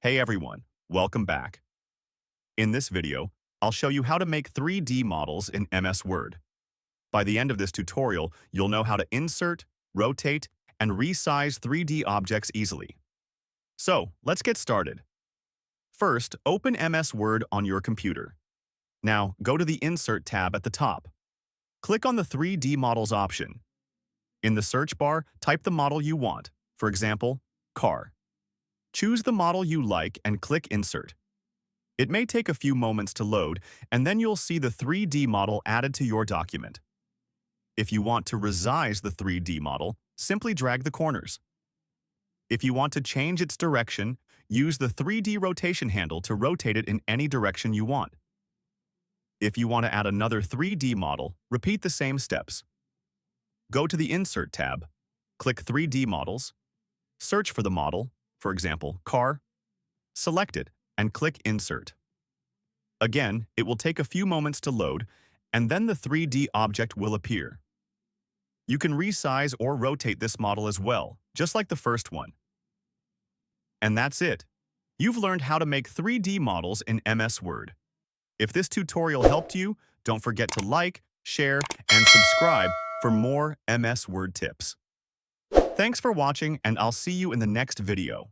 Hey everyone, welcome back. In this video, I'll show you how to make 3D models in MS Word. By the end of this tutorial, you'll know how to insert, rotate, and resize 3D objects easily. So, let's get started. First, open MS Word on your computer. Now, go to the Insert tab at the top. Click on the 3D Models option. In the search bar, type the model you want, for example, car. Choose the model you like and click Insert. It may take a few moments to load, and then you'll see the 3D model added to your document. If you want to resize the 3D model, simply drag the corners. If you want to change its direction, use the 3D rotation handle to rotate it in any direction you want. If you want to add another 3D model, repeat the same steps. Go to the Insert tab, click 3D Models, search for the model, for example, car, select it, and click Insert. Again, it will take a few moments to load, and then the 3D object will appear. You can resize or rotate this model as well, just like the first one. And that's it. You've learned how to make 3D models in MS Word. If this tutorial helped you, don't forget to like, share, and subscribe for more MS Word tips. Thanks for watching, and I'll see you in the next video.